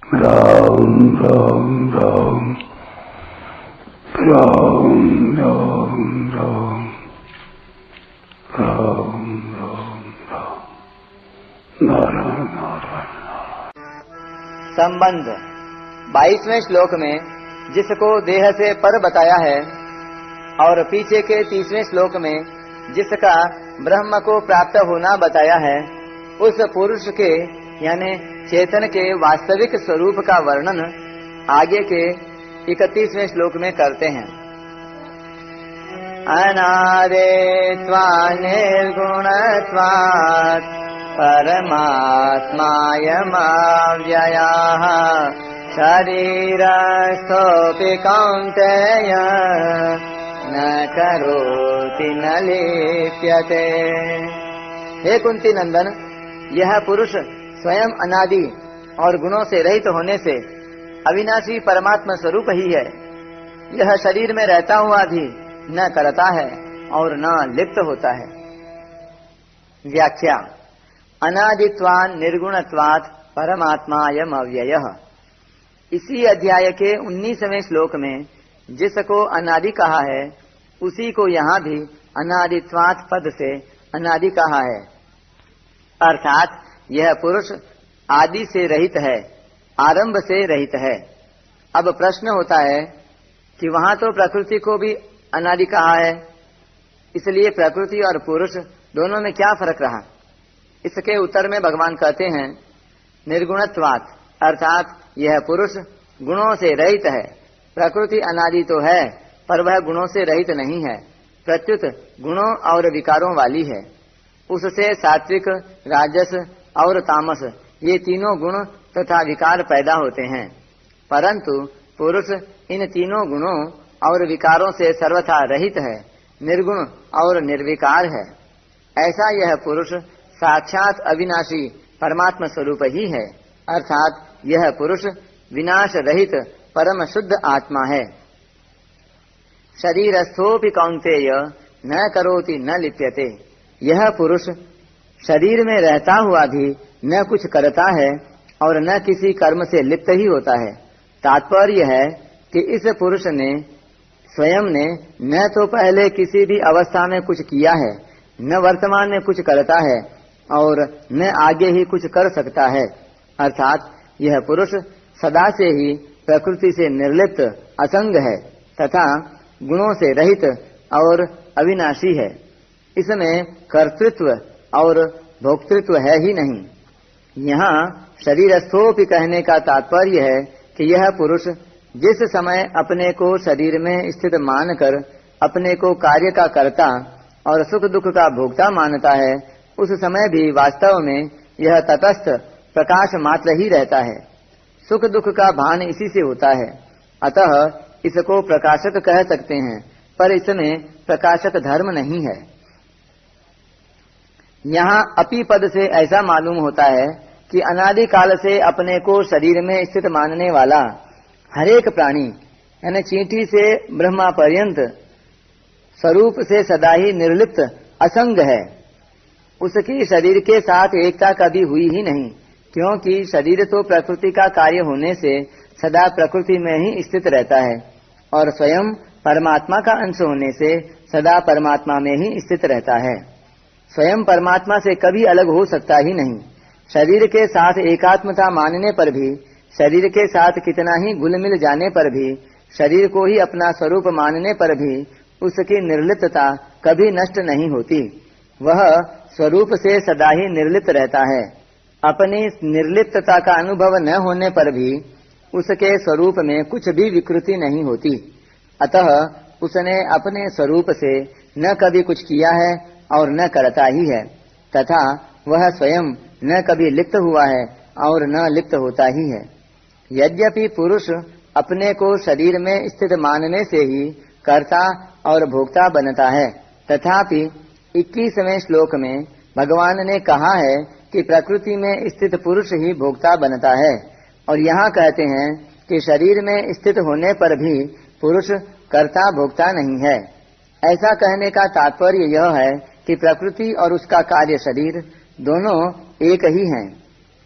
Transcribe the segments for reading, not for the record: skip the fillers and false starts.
राम राम राम राम राम राम राम राम राम नारायण नारायण। संबंध 22वें श्लोक में जिसको देह से पर बताया है और पीछे के 30वें श्लोक में जिसका ब्रह्म को प्राप्त होना बताया है, उस पुरुष के यानी चेतन के वास्तविक स्वरूप का वर्णन आगे के 31वें श्लोक में करते हैं। अनादित्वात् निर्गुणत्वात् परमात्मायमव्ययः शरीरस्थोऽपि कौन्तेय न करोति न लिप्यते। हे कुंती नंदन, यह पुरुष स्वयं अनादि और गुणों से रहित होने से अविनाशी परमात्मा स्वरूप ही है। यह शरीर में रहता हुआ भी न करता है और न लिप्त होता है। व्याख्या। अनादित्वात् निर्गुणत्वात् परमात्मायम् अव्ययः। इसी अध्याय के 19वें श्लोक में जिसको अनादि कहा है, उसी को यहाँ भी अनादित्वात् पद से अनादि कहा है, अर्थात यह पुरुष आदि से रहित है, आरंभ से रहित है। अब प्रश्न होता है कि वहां तो प्रकृति को भी अनादि कहा है, इसलिए प्रकृति और पुरुष दोनों में क्या फर्क रहा? इसके उत्तर में भगवान कहते हैं, निर्गुणत्वात्, अर्थात यह पुरुष गुणों से रहित है। प्रकृति अनादि तो है, पर वह गुणों से रहित नहीं है, प्रत्युत गुणों और विकारों वाली है। उससे सात्विक, राजस और तामस ये तीनों गुण तथा विकार पैदा होते हैं, परंतु पुरुष इन तीनों गुणों और विकारों से सर्वथा रहित है, निर्गुण और निर्विकार है। ऐसा यह पुरुष साक्षात अविनाशी परमात्मा स्वरूप ही है, अर्थात यह पुरुष विनाश रहित परम शुद्ध आत्मा है। शरीरस्थोऽपि कौन्तेय न करोति न लिप्यते। यह पुरुष शरीर में रहता हुआ भी न कुछ करता है और न किसी कर्म से लिप्त ही होता है। तात्पर्य है कि इस पुरुष ने स्वयं ने न तो पहले किसी भी अवस्था में कुछ किया है, न वर्तमान में कुछ करता है और न आगे ही कुछ कर सकता है। अर्थात यह पुरुष सदा से ही प्रकृति से निर्लिप्त असंग है तथा गुणों से रहित और अविनाशी है। इसमें कर्तृत्व और भोक्तृत्व है ही नहीं। यहाँ शरीरस्थोऽपि कहने का तात्पर्य है कि यह पुरुष जिस समय अपने को शरीर में स्थित मानकर अपने को कार्य का कर्ता और सुख दुख का भोक्ता मानता है, उस समय भी वास्तव में यह तटस्थ प्रकाश मात्र ही रहता है। सुख दुख का भान इसी से होता है, अतः इसको प्रकाशक कह सकते हैं, पर इसमें प्रकाशक धर्म नहीं है। यहाँ अपि पद से ऐसा मालूम होता है कि अनादि काल से अपने को शरीर में स्थित मानने वाला हरेक प्राणी यानी चींटी से ब्रह्मा पर्यंत स्वरूप से सदा ही निर्लिप्त असंग है। उसकी शरीर के साथ एकता कभी हुई ही नहीं, क्योंकि शरीर तो प्रकृति का कार्य होने से सदा प्रकृति में ही स्थित रहता है और स्वयं परमात्मा का अंश होने से सदा परमात्मा में ही स्थित रहता है। स्वयं परमात्मा से कभी अलग हो सकता ही नहीं। शरीर के साथ एकात्मता मानने पर भी, शरीर के साथ कितना ही घुल मिल जाने पर भी, शरीर को ही अपना स्वरूप मानने पर भी उसकी निर्लिप्तता कभी नष्ट नहीं होती। वह स्वरूप से सदा ही निर्लिप्त रहता है। अपनी निर्लिप्तता का अनुभव न होने पर भी उसके स्वरूप में कुछ भी विकृति नहीं होती। अतः उसने अपने स्वरूप से न कभी कुछ किया है और न करता ही है, तथा वह स्वयं न कभी लिप्त हुआ है और न लिप्त होता ही है। यद्यपि पुरुष अपने को शरीर में स्थित मानने से ही कर्ता और भोक्ता बनता है, तथापि 21वें श्लोक में भगवान ने कहा है कि प्रकृति में स्थित पुरुष ही भोक्ता बनता है, और यहाँ कहते हैं कि शरीर में स्थित होने पर भी पुरुष कर्ता भोक्ता नहीं है। ऐसा कहने का तात्पर्य यह है कि प्रकृति और उसका कार्य शरीर दोनों एक ही हैं।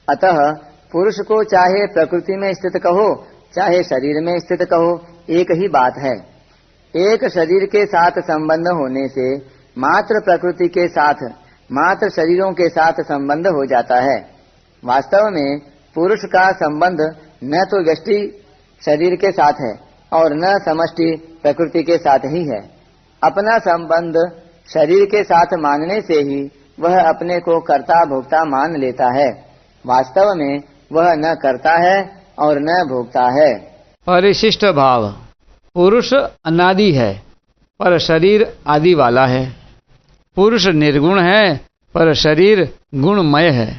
अतः पुरुष को चाहे प्रकृति में स्थित कहो चाहे शरीर में स्थित कहो, एक ही बात है। एक शरीर के साथ संबंध होने से मात्र प्रकृति के साथ, मात्र शरीरों के साथ संबंध हो जाता है। वास्तव में पुरुष का संबंध न तो व्यष्टि शरीर के साथ है और न समष्टि प्रकृति के साथ ही है। अपना संबंध शरीर के साथ मानने से ही वह अपने को कर्ता भोक्ता मान लेता है। वास्तव में वह न करता है और न भोगता है। परिशिष्ट भाव। पुरुष अनादि है पर शरीर आदि वाला है। पुरुष निर्गुण है पर शरीर गुणमय है।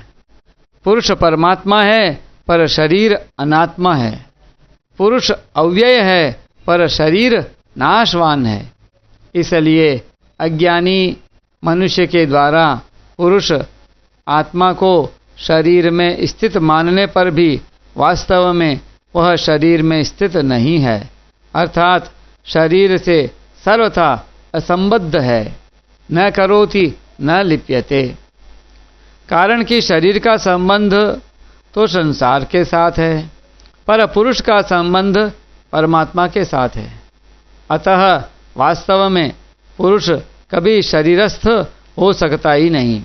पुरुष परमात्मा है पर शरीर अनात्मा है। पुरुष अव्यय है पर शरीर नाशवान है। इसलिए अज्ञानी मनुष्य के द्वारा पुरुष आत्मा को शरीर में स्थित मानने पर भी वास्तव में वह शरीर में स्थित नहीं है, अर्थात शरीर से सर्वथा असंबद्ध है। न करोति न लिप्यते। कारण कि शरीर का संबंध तो संसार के साथ है, पर पुरुष का संबंध परमात्मा के साथ है। अतः वास्तव में पुरुष कभी शरीरस्थ हो सकता ही नहीं।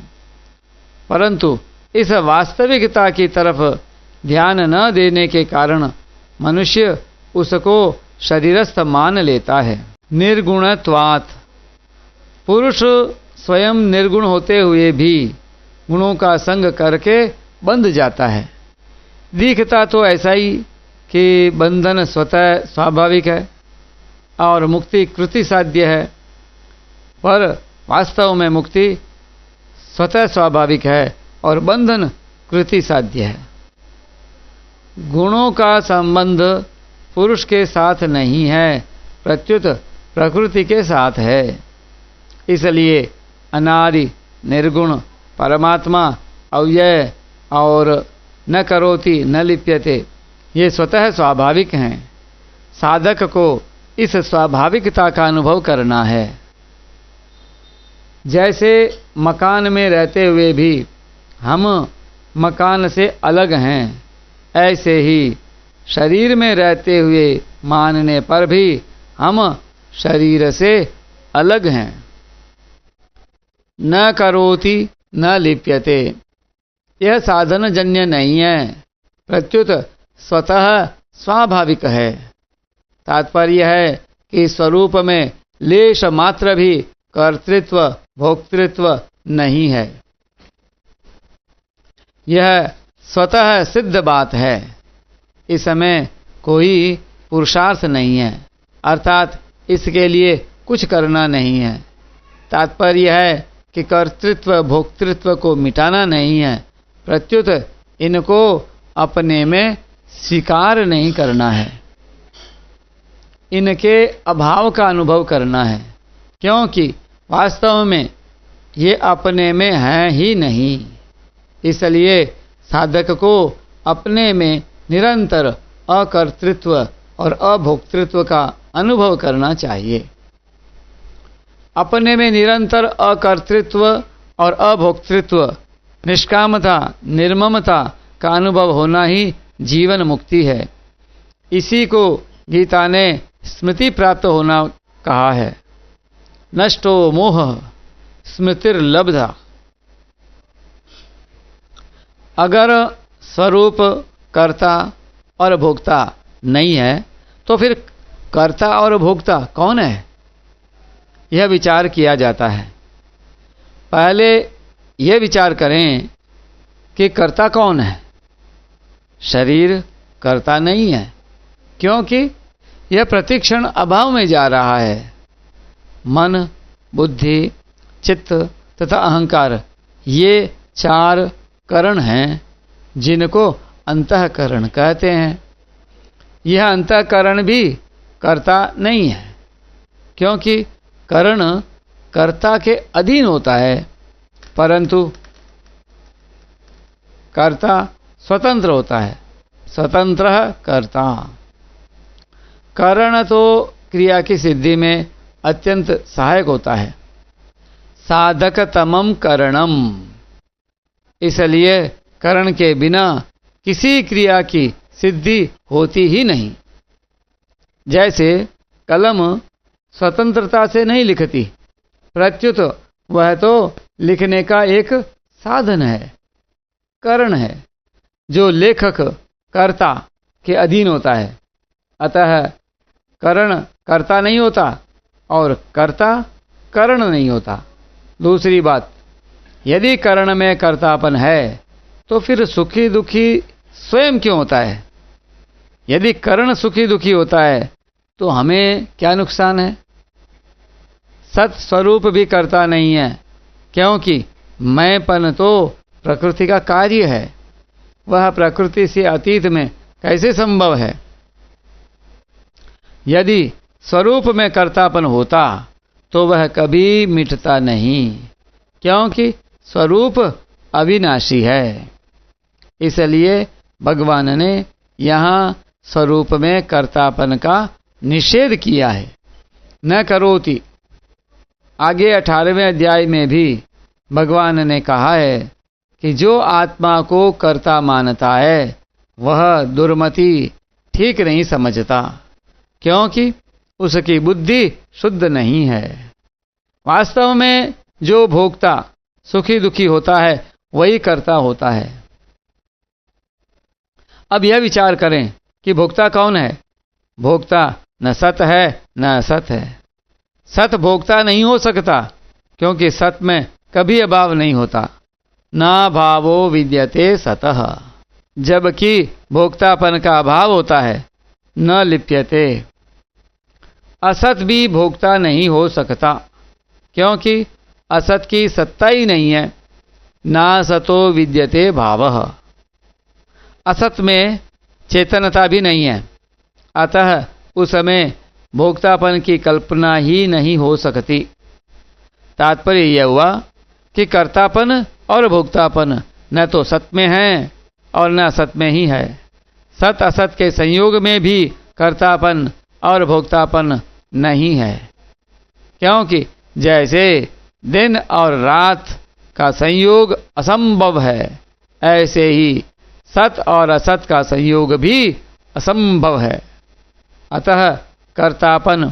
परंतु इस वास्तविकता की तरफ ध्यान न देने के कारण मनुष्य उसको शरीरस्थ मान लेता है। निर्गुणत्वात्। पुरुष स्वयं निर्गुण होते हुए भी गुणों का संग करके बंध जाता है। दिखता तो ऐसा ही कि बंधन स्वतः स्वाभाविक है और मुक्ति कृति साध्य है, पर वास्तव में मुक्ति स्वतः स्वाभाविक है और बंधन कृति साध्य है। गुणों का संबंध पुरुष के साथ नहीं है, प्रत्युत प्रकृति के साथ है। इसलिए अनादि निर्गुण परमात्मा अव्यय और न करोति न लिप्यते ये स्वतः स्वाभाविक हैं। साधक को इस स्वाभाविकता का अनुभव करना है। जैसे मकान में रहते हुए भी हम मकान से अलग हैं, ऐसे ही शरीर में रहते हुए मानने पर भी हम शरीर से अलग हैं। न करोति न लिप्यते यह साधन जन्य नहीं है, प्रत्युत स्वतः स्वाभाविक है। तात्पर्य है कि स्वरूप में लेश मात्र भी कर्तृत्व भोक्तृत्व नहीं है। यह स्वतः सिद्ध बात है। इसमें कोई पुरुषार्थ नहीं है, अर्थात इसके लिए कुछ करना नहीं है। तात्पर्य है कि कर्तृत्व भोक्तृत्व को मिटाना नहीं है, प्रत्युत इनको अपने में स्वीकार नहीं करना है। इनके अभाव का अनुभव करना है, क्योंकि वास्तव में ये अपने में हैं ही नहीं। इसलिए साधक को अपने में निरंतर अकर्तृत्व और अभोक्तृत्व का अनुभव करना चाहिए। अपने में निरंतर अकर्तृत्व और अभोक्तृत्व, निष्कामता निर्ममता का अनुभव होना ही जीवन मुक्ति है। इसी को गीता ने स्मृति प्राप्त होना कहा है। नष्टो मोह स्मृतिर्लब्धा। अगर स्वरूप कर्ता और भोक्ता नहीं है तो फिर कर्ता और भोक्ता कौन है, यह विचार किया जाता है। पहले यह विचार करें कि कर्ता कौन है। शरीर कर्ता नहीं है, क्योंकि यह प्रतिक्षण अभाव में जा रहा है। मन बुद्धि चित्त तथा अहंकार ये चार करण हैं जिनको अंतःकरण कहते हैं। यह अंतःकरण भी कर्ता नहीं है, क्योंकि करण कर्ता के अधीन होता है, परंतु कर्ता स्वतंत्र होता है। स्वतंत्र कर्ता। करण तो क्रिया की सिद्धि में अत्यंत सहायक होता है। साधकतमम करणम। इसलिए करण के बिना किसी क्रिया की सिद्धि होती ही नहीं। जैसे कलम स्वतंत्रता से नहीं लिखती, प्रत्युत वह तो लिखने का एक साधन है, करण है, जो लेखक कर्ता के अधीन होता है। अतः करण कर्ता नहीं होता और कर्ता करण नहीं होता। दूसरी बात, यदि करण में कर्तापन है तो फिर सुखी दुखी स्वयं क्यों होता है? यदि करण सुखी दुखी होता है तो हमें क्या नुकसान है? सत स्वरूप भी कर्ता नहीं है, क्योंकि मैंपन तो प्रकृति का कार्य है। वह प्रकृति से अतीत में कैसे संभव है? यदि स्वरूप में कर्तापन होता तो वह कभी मिटता नहीं, क्योंकि स्वरूप अविनाशी है। इसलिए भगवान ने यहाँ स्वरूप में कर्तापन का निषेध किया है। न करोति, आगे 18वें अध्याय में भी भगवान ने कहा है कि जो आत्मा को कर्ता मानता है वह दुर्मति ठीक नहीं समझता, क्योंकि उसकी बुद्धि शुद्ध नहीं है। वास्तव में जो भोक्ता सुखी दुखी होता है वही कर्ता होता है। अब यह विचार करें कि भोक्ता कौन है? भोक्ता न सत है न असत है। सत भोक्ता नहीं हो सकता, क्योंकि सत में कभी अभाव नहीं होता। ना भावो विद्यते सतः, जबकि भोक्तापन का अभाव होता है। न लिप्यते, असत भी भोक्ता नहीं हो सकता, क्योंकि असत की सत्ता ही नहीं है। ना सतो विद्यते भावः, असत में चेतनता भी नहीं है, अतः उसमें भोक्तापन की कल्पना ही नहीं हो सकती। तात्पर्य यह हुआ कि कर्तापन और भोक्तापन न तो सत में है और न असत में ही है। सत असत के संयोग में भी कर्तापन और भोक्तापन नहीं है, क्योंकि जैसे दिन और रात का संयोग असंभव है, ऐसे ही सत और असत का संयोग भी असंभव है। अतः कर्तापन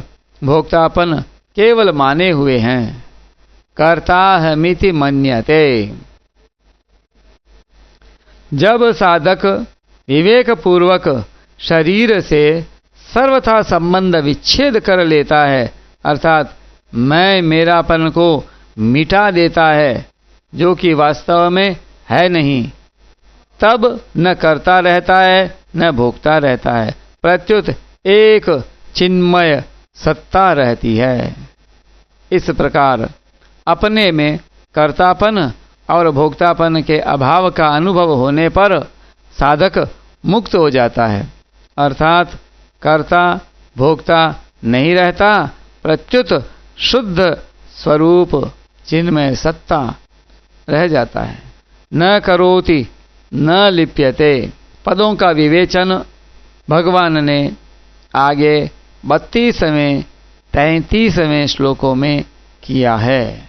भोक्तापन केवल माने हुए हैं। कर्ताहमिति मन्यते। जब साधक विवेक पूर्वक शरीर से सर्वथा संबंध विच्छेद कर लेता है, अर्थात मैं मेरापन को मिटा देता है, जो कि वास्तव में है नहीं, तब न कर्ता रहता है न भोक्ता रहता है, प्रत्युत एक चिन्मय सत्ता रहती है। इस प्रकार अपने में कर्तापन और भोक्तापन के अभाव का अनुभव होने पर साधक मुक्त हो जाता है, अर्थात कर्ता भोक्ता नहीं रहता, प्रत्युत शुद्ध स्वरूप चिन्मय सत्ता रह जाता है। न करोति न लिप्यते पदों का विवेचन भगवान ने आगे 32वें 33वें श्लोकों में किया है।